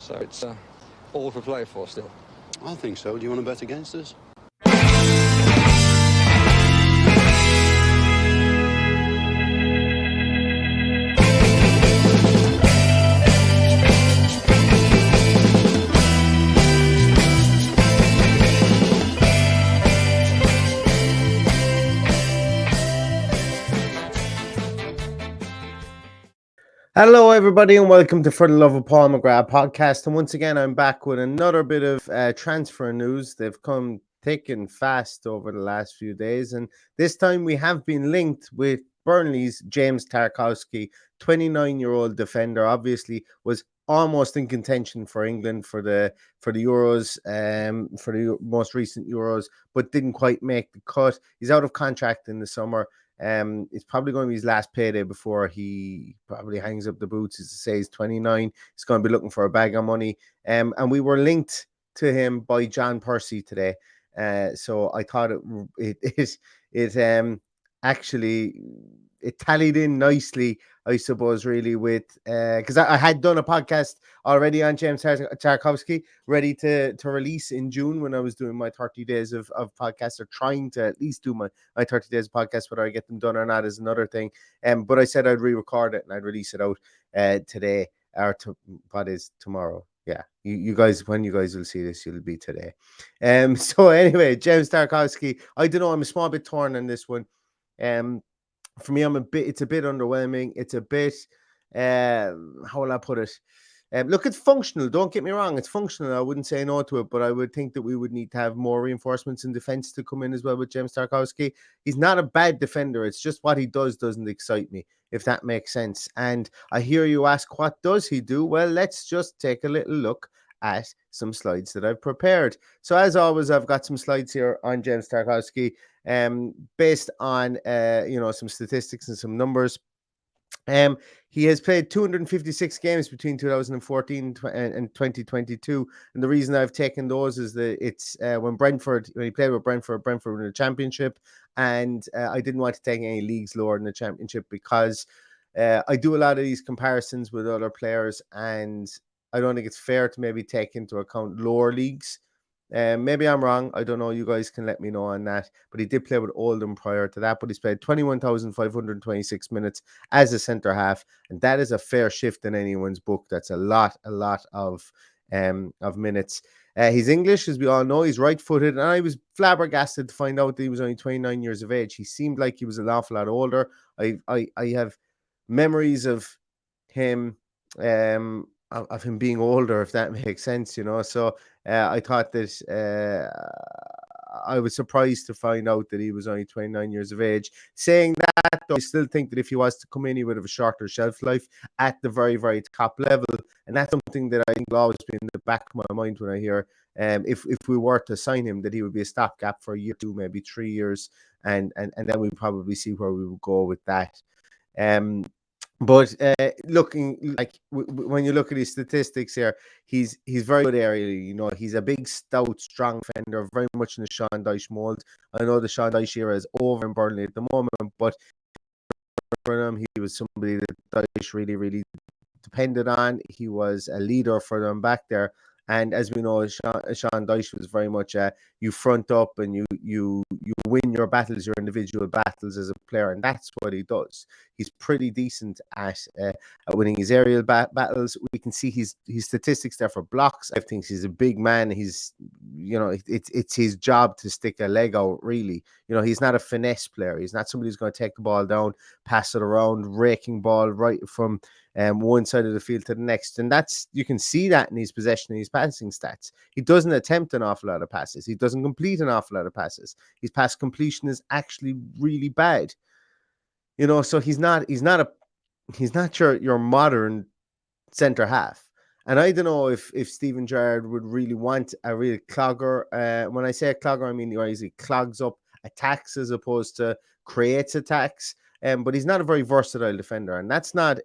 So it's all for play for still. I think so. Do you want to bet against us? Hello, everybody, and welcome to For the Love of Paul McGrath podcast. And once again, I'm back with another bit of transfer news. They've come thick and fast over the last few days. And this time we have been linked with Burnley's James Tarkowski, 29-year-old defender, obviously was almost in contention for England for the Euros, for the most recent Euros, but didn't quite make the cut. He's out of contract in the summer. It's probably going to be his last payday before he probably hangs up the boots. As to say, he's 29. He's going to be looking for a bag of money. And we were linked to him by John Percy today. So I thought it actually it tallied in nicely, I suppose, really, with because I had done a podcast already on James Tarkowski, ready to release in June when I was doing my 30 days of podcasts, or trying to at least do my 30 days of podcasts. Whether I get them done or not is another thing. But I said I'd re-record it and I'd release it out today, or what is tomorrow. Yeah, you guys, when you guys will see this, it'll be today. So anyway, James Tarkowski, I don't know, I'm a small bit torn on this one. For me, it's a bit underwhelming. It's a bit, how will I put it? Look, it's functional. Don't get me wrong. It's functional. I wouldn't say no to it, but I would think that we would need to have more reinforcements in defense to come in as well with James Tarkowski. He's not a bad defender. It's just what he does doesn't excite me, if that makes sense. And I hear you ask, what does he do? Well, let's just take a little look at some slides that I've prepared. So as always, I've got some slides here on James Tarkowski, based on some statistics and some numbers. He has played 256 games between 2014 and 2022, and the reason I've taken those is that it's when he played with Brentford in the Championship, and I didn't want to take any leagues lower than the Championship because I do a lot of these comparisons with other players, and I don't think it's fair to maybe take into account lower leagues. Maybe I'm wrong. I don't know. You guys can let me know on that. But he did play with Oldham prior to that. But he's played 21,526 minutes as a centre half, and that is a fair shift in anyone's book. That's a lot of minutes. He's English, as we all know. He's right-footed, and I was flabbergasted to find out that he was only 29 years of age. He seemed like he was an awful lot older. I have memories of him. Of him being older, if that makes sense, So I thought that I was surprised to find out that he was only 29 years of age. Saying that, though, I still think that if he was to come in, he would have a shorter shelf life at the very, very top level. And that's something that I think will always be in the back of my mind when I hear if we were to sign him, that he would be a stopgap for a year, 2, maybe 3 years. And then we'd probably see where we would go with that. But looking like when you look at his statistics here, he's very good aerially. He's a big, stout, strong defender, very much in the Sean Dyche mold. I know the Sean Dyche era is over in Burnley at the moment, but for him, he was somebody that Dyche really, really depended on. He was a leader for them back there. And as we know, Sean Dyche was very much you front up and you win your battles, your individual battles as a player, and that's what he does. He's pretty decent at winning his aerial battles. We can see his statistics there for blocks. I think he's a big man. He's it's his job to stick a leg out. Really, he's not a finesse player. He's not somebody who's going to take the ball down, pass it around, raking ball right from one side of the field to the next. And you can see that in his possession and his passing stats. He doesn't attempt an awful lot of passes. He doesn't complete an awful lot of passes. His pass completion is actually really bad. So he's not your modern centre half. And I don't know if Steven Gerrard would really want a real clogger. When I say a clogger, I mean he clogs up attacks as opposed to creates attacks. But he's not a very versatile defender, and that's not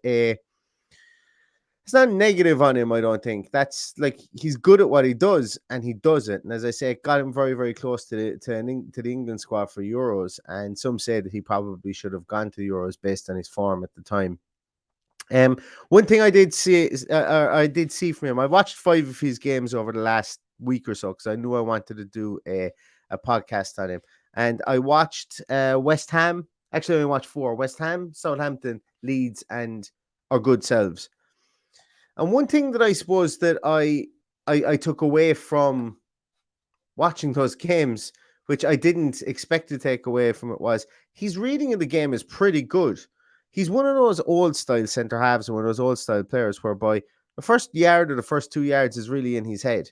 it's not negative on him, I don't think. That's like, he's good at what he does, and he does it. And as I say, it got him very, very close to the England squad for Euros. And some say that he probably should have gone to the Euros based on his form at the time. One thing I did see from him. I watched 5 of his games over the last week or so because I knew I wanted to do a podcast on him. And I watched West Ham. Actually, I watched 4: West Ham, Southampton, Leeds, and our good selves. And one thing that I suppose that I took away from watching those games, which I didn't expect to take away from it, was his reading of the game is pretty good. He's one of those old style centre halves and one of those old style players whereby the first yard or the first 2 yards is really in his head.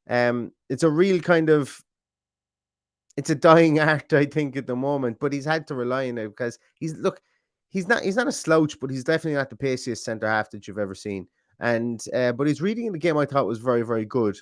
It's a real kind of it's a dying art, I think, at the moment, but he's had to rely on it because he's not a slouch, but he's definitely not the paciest centre half that you've ever seen. And but his reading in the game I thought was very, very good.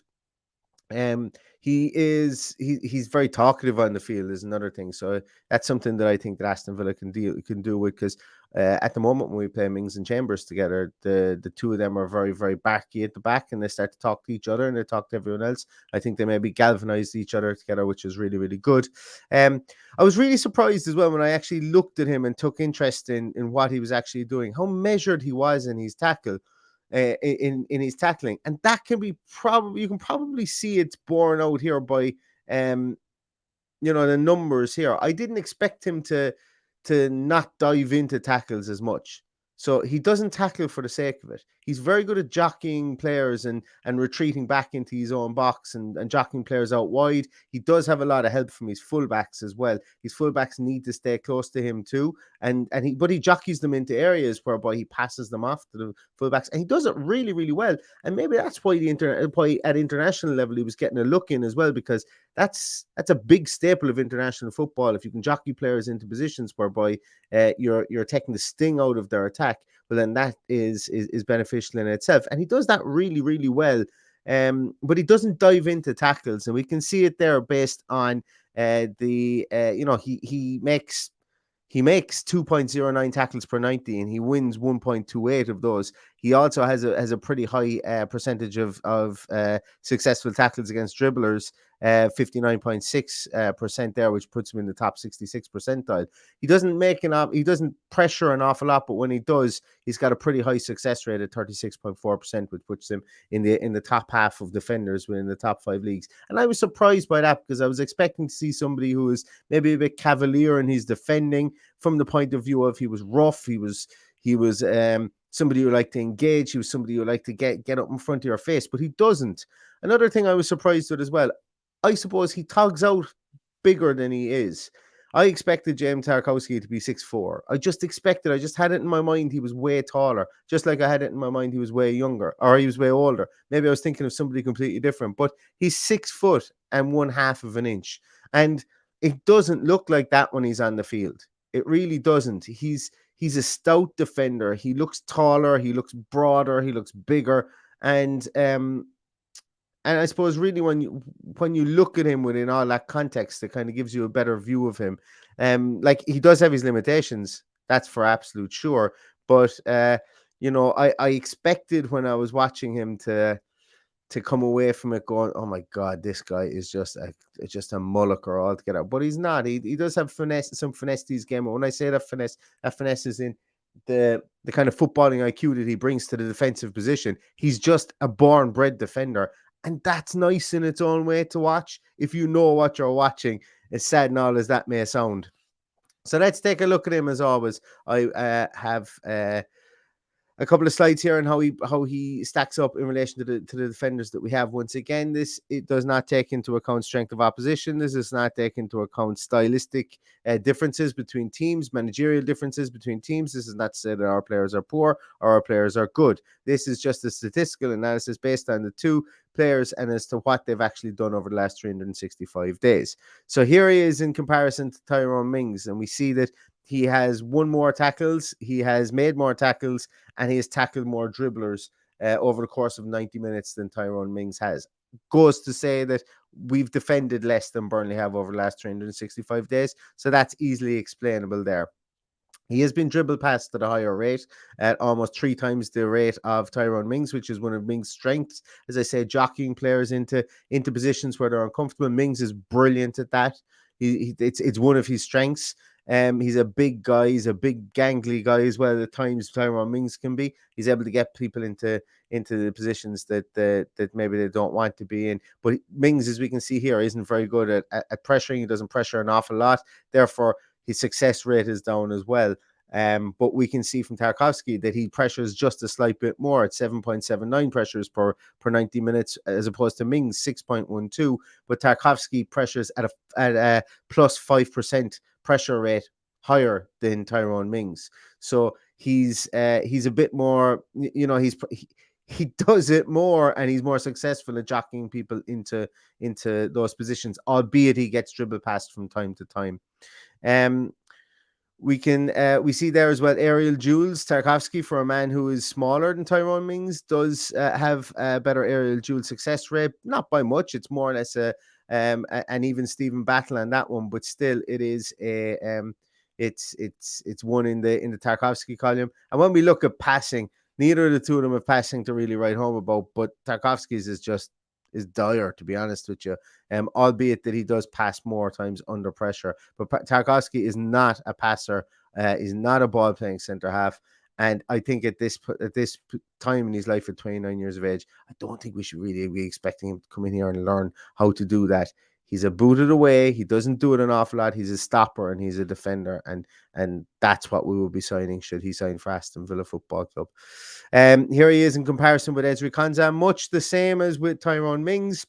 He's very talkative on the field is another thing. So that's something that I think that Aston Villa can do with, because at the moment when we play Mings and Chambers together, the two of them are very, very backy at the back, and they start to talk to each other and they talk to everyone else. I think they maybe galvanized each other together, which is really, really good. I was really surprised as well when I actually looked at him and took interest in what he was actually doing, how measured he was in his tackle. In his tackling, and that can be you can probably see it's borne out here by the numbers here. I didn't expect him to not dive into tackles as much. So he doesn't tackle for the sake of it. He's very good at jockeying players and retreating back into his own box and jockeying players out wide. He does have a lot of help from his fullbacks as well. His fullbacks need to stay close to him too. But he jockeys them into areas whereby he passes them off to the fullbacks. And he does it really, really well. And maybe that's why at international level he was getting a look in as well, because that's a big staple of international football. If you can jockey players into positions whereby you're taking the sting out of their attack, well, then that is beneficial in itself. And he does that really, really well. But he doesn't dive into tackles, and we can see it there based on he makes 2.09 tackles per 90, and he wins 1.28 of those. He also has a pretty high percentage of successful tackles against dribblers, 59.6% there, which puts him in the top 66 percentile. He doesn't pressure an awful lot, but when he does, he's got a pretty high success rate at 36.4%, which puts him in the top half of defenders within the top 5 leagues. And I was surprised by that, because I was expecting to see somebody who is maybe a bit cavalier in his defending, from the point of view of he was rough, he was somebody who liked to engage, he was somebody who liked to get up in front of your face, but he doesn't. Another thing I was surprised with as well, I suppose he togs out bigger than he is. I expected James Tarkowski to be 6'4". I just had it in my mind he was way taller, just like I had it in my mind he was way younger, or he was way older. Maybe I was thinking of somebody completely different, but he's 6 foot and 1/2 of an inch. And it doesn't look like that when he's on the field. It really doesn't. He's a stout defender. He looks taller, he looks broader, he looks bigger. And I suppose really when you look at him within all that context, it kind of gives you a better view of him. Like, he does have his limitations, that's for absolute sure. But I expected when I was watching him to come away from it going, oh my God, this guy is just a mulliker altogether. But he's not. He does have some finesse to his game. And when I say that finesse is in the kind of footballing IQ that he brings to the defensive position. He's just a born-bred defender. And that's nice in its own way to watch, if you know what you're watching, as sad and all as that may sound. So let's take a look at him as always. I have a couple of slides here on how he stacks up in relation to the defenders that we have. Once again, it does not take into account strength of opposition. This does not take into account stylistic differences between teams, managerial differences between teams. This is not to say that our players are poor or our players are good. This is just a statistical analysis based on the two players and as to what they've actually done over the last 365 days. So here he is in comparison to Tyrone Mings, and we see that he has won more tackles, he has made more tackles, and he has tackled more dribblers over the course of 90 minutes than Tyrone Mings has. Goes to say that we've defended less than Burnley have over the last 365 days, so that's easily explainable there. He has been dribbled past at a higher rate, at almost 3 times the rate of Tyrone Mings, which is one of Mings' strengths. As I say, jockeying players into positions where they're uncomfortable. Mings is brilliant at that. It's one of his strengths. He's a big guy. He's a big gangly guy as well. At times, Tyrone Mings can be. He's able to get people into the positions that maybe they don't want to be in. But Mings, as we can see here, isn't very good at pressuring. He doesn't pressure an awful lot. Therefore, his success rate is down as well. But we can see from Tarkowski that he pressures just a slight bit more at 7.79 pressures per 90 minutes, as opposed to Mings 6.12. But Tarkowski pressures at a plus 5% pressure rate higher than Tyrone Mings. So he's a bit more, he does it more, and he's more successful at jockeying people into those positions, albeit he gets dribbled past from time to time. We see there as well aerial duels. Tarkowski, for a man who is smaller than Tyrone Mings, does have a better aerial duel success rate. Not by much. It's more or less an even Steven battle on that one, but still it is it's one in the Tarkowski column. And when we look at passing, neither of the two of them have passing to really write home about, but Tarkowski's is dire, to be honest with you. Albeit that he does pass more times under pressure. But Tarkowski is not a passer. He's not a ball playing centre half. And I think at this time in his life, at 29 years of age, I don't think we should really be expecting him to come in here and learn how to do that. He's a booted away. He doesn't do it an awful lot. He's a stopper and he's a defender, and that's what we will be signing should he sign for Aston Villa Football Club. Here he is in comparison with Ezri Konsa, much the same as with Tyrone Mings.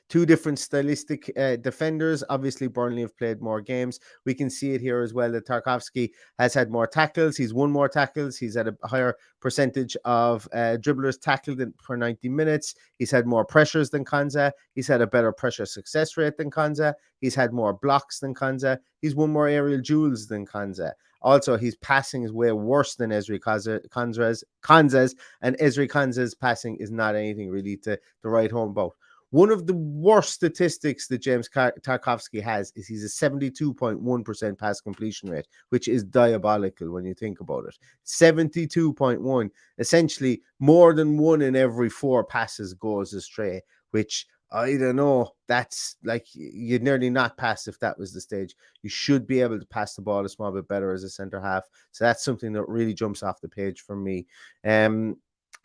Two different stylistic defenders. Obviously, Burnley have played more games. We can see it here as well that Tarkowski has had more tackles. He's won more tackles. He's had a higher percentage of dribblers tackled per 90 minutes. He's had more pressures than Konsa. He's had a better pressure success rate than Konsa. He's had more blocks than Konsa. He's won more aerial duels than Konsa. Also, his passing is way worse than Ezri Konsa's, and Ezri Konsa's passing is not anything really to write home about. One of the worst statistics that James Tarkowski has is he's a 72.1% pass completion rate, which is diabolical when you think about it. 72.1, essentially more than 1 in every 4 passes goes astray, which I don't know. That's like, you'd nearly not pass if that was the stage. You should be able to pass the ball a small bit better as a centre half. So that's something that really jumps off the page for me.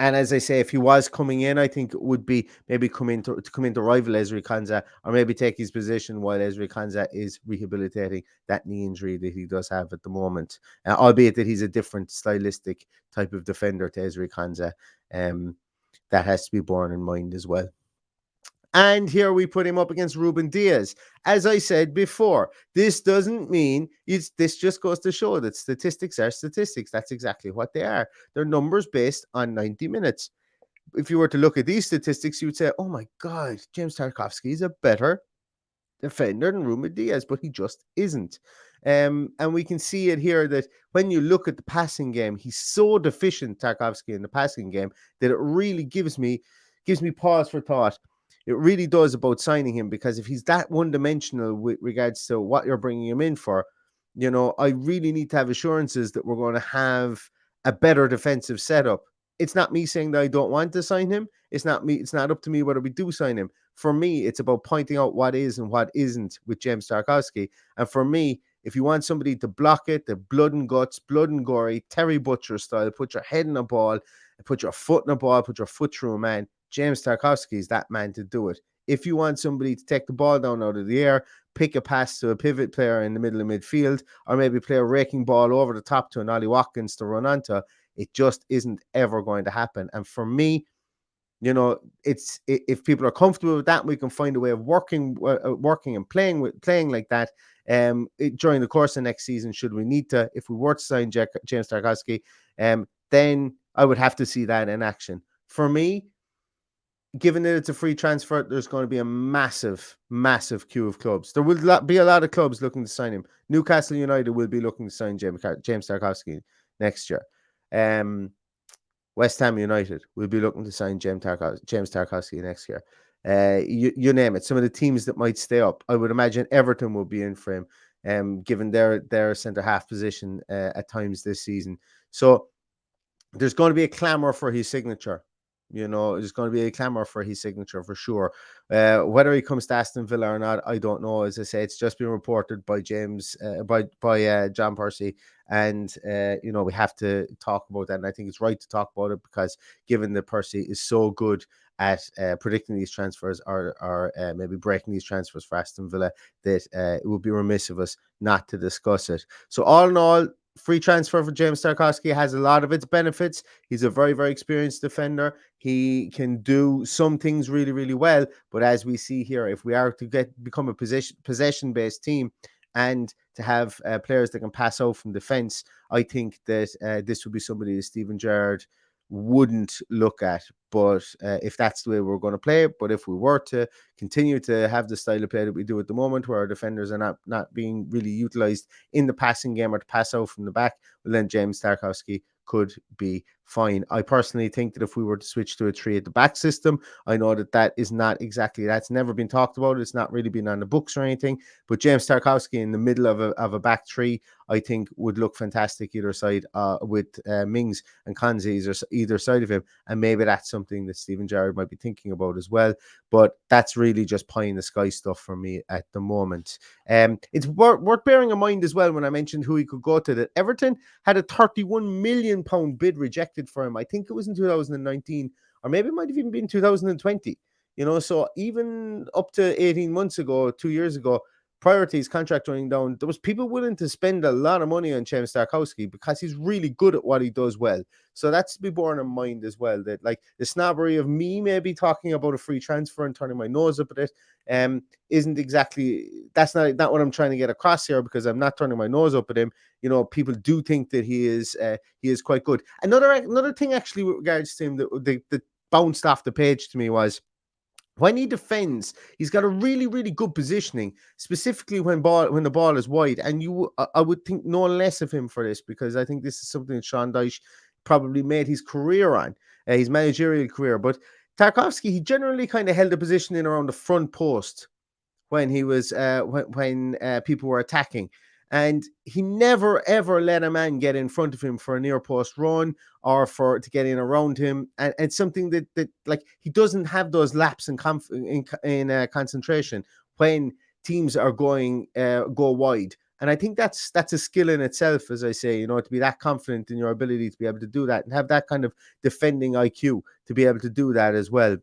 And as I say, if he was coming in, I think it would be maybe come in to rival Ezri Konsa, or maybe take his position while Ezri Konsa is rehabilitating that knee injury that he does have at the moment. Albeit that he's a different stylistic type of defender to Ezri Konsa. That has to be borne in mind as well. And here we put him up against Ruben Diaz. As I said before, this doesn't mean this just goes to show that statistics are statistics. That's exactly what they are. They're numbers based on 90 minutes. If you were to look at these statistics, you would say, oh my God, James Tarkowski is a better defender than Ruben Diaz, but he just isn't. And we can see it here that when you look at the passing game, he's so deficient, Tarkowski, in the passing game, that it really gives me pause for thought. It really does about signing him, because if he's that one-dimensional with regards to what you're bringing him in for, I really need to have assurances that we're going to have a better defensive setup. It's not me saying that I don't want to sign him. It's not up to me whether we do sign him. For me, it's about pointing out what is and what isn't with James Tarkowski. And for me, if you want somebody to block it, the blood and guts, blood and gory, Terry Butcher style, put your head in a ball, put your foot in a ball, put your foot through a man, James Tarkowski is that man to do it. If you want somebody to take the ball down out of the air, pick a pass to a pivot player in the middle of midfield, or maybe play a raking ball over the top to an Ollie Watkins to run onto, it just isn't ever going to happen. And for me, it's if people are comfortable with that, we can find a way of working and playing like that during the course of next season. Should we need to, if we were to sign James Tarkowski, then I would have to see that in action. For me, given that it's a free transfer, there's going to be a massive, massive queue of clubs. There will be a lot of clubs looking to sign him. Newcastle United will be looking to sign James Tarkowski next year. West Ham United will be looking to sign James Tarkowski next year. You name it. Some of the teams that might stay up, I would imagine Everton will be in for him, given their centre half position at times this season. So there's going to be a clamour for his signature. You know, there's going to be a clamour for his signature for sure. Whether he comes to Aston Villa or not, I don't know. As I say, it's just been reported by John Percy, and you know, we have to talk about that. And I think it's right to talk about it because given that Percy is so good at predicting these transfers or maybe breaking these transfers for Aston Villa, that it would be remiss of us not to discuss it. So all in all, free transfer for James Tarkowski has a lot of its benefits. He's a very, very experienced defender. He can do some things really, really well. But as we see here, if we are to become a possession-based team and to have players that can pass out from defence, I think that this would be somebody that Steven Gerrard wouldn't look at. But if that's the way we're going to play, but if we were to continue to have the style of play that we do at the moment, where our defenders are not being really utilised in the passing game or to pass out from the back, well, then James Tarkowski could be fine. I personally think that if we were to switch to a 3 at the back system, I know that is not exactly, that's never been talked about. It's not really been on the books or anything, but James Tarkowski in the middle of a back 3, I think would look fantastic either side, with Mings and Kanzi either side of him. And maybe that's something that Steven Gerrard might be thinking about as well. But that's really just pie in the sky stuff for me at the moment. It's worth bearing in mind as well, when I mentioned who he could go to, that Everton had a £31 million bid rejected for him. I think it was in 2019, or maybe it might have even been 2020. You know, so even up to 18 months ago, 2 years ago, prior to his contract running down, there was people willing to spend a lot of money on James Tarkowski because he's really good at what he does well. So that's to be borne in mind as well, that like the snobbery of me maybe talking about a free transfer and turning my nose up at it isn't exactly, that's not what I'm trying to get across here, because I'm not turning my nose up at him. You know, people do think that he is quite good. Another thing actually with regards to him that bounced off the page to me was, when he defends, he's got a really, really good positioning, specifically when the ball is wide. And I would think no less of him for this, because I think this is something that Sean Dyche probably made his career on, his managerial career. But Tarkowski, he generally kind of held a position in around the front post when he was when people were attacking. And he never, ever let a man get in front of him for a near post run or to get in around him. And it's something that like, he doesn't have those laps in concentration when teams are go wide. And I think that's a skill in itself, as I say, you know, to be that confident in your ability to be able to do that and have that kind of defending IQ to be able to do that as well.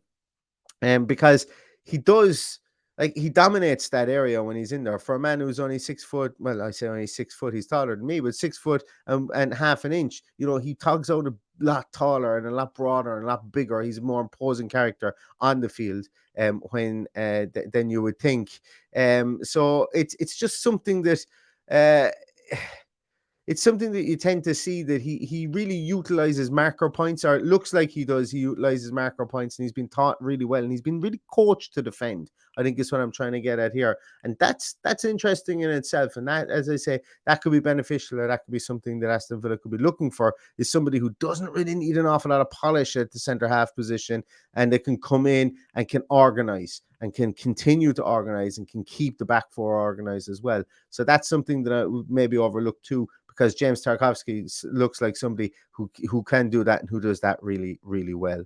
Because he does, like, he dominates that area when he's in there. For a man who's only 6 foot, well, I say only 6 foot, he's taller than me, but 6 foot and half an inch, you know, he tugs out a lot taller and a lot broader and a lot bigger. He's a more imposing character on the field than you would think. So it's just something that it's something that you tend to see, that he really utilizes marker points, or it looks like he does. He utilizes marker points, and he's been taught really well, and he's been really coached to defend, I think is what I'm trying to get at here. And that's interesting in itself. And that, as I say, that could be beneficial, or that could be something that Aston Villa could be looking for, is somebody who doesn't really need an awful lot of polish at the centre half position, and they can come in and can organize and can continue to organize and can keep the back four organized as well. So that's something that I would maybe overlook too, because James Tarkowski looks like somebody who can do that and who does that really, really well.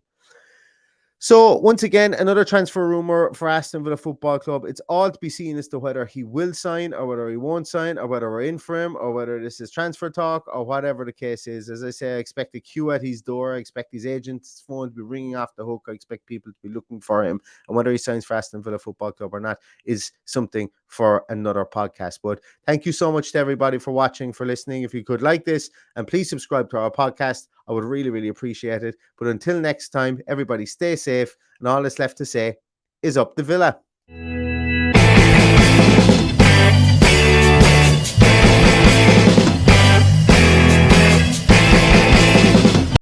So once again, another transfer rumor for Aston Villa Football Club. It's all to be seen as to whether he will sign or whether he won't sign, or whether we're in for him, or whether this is transfer talk, or whatever the case is. As I say, I expect a queue at his door. I expect his agent's phone to be ringing off the hook. I expect people to be looking for him. And whether he signs for Aston Villa Football Club or not is something for another podcast. But thank you so much to everybody for watching, for listening. If you could like this, and please subscribe to our podcast, I would really, really appreciate it. But until next time, everybody stay safe, and all that's left to say is up the Villa.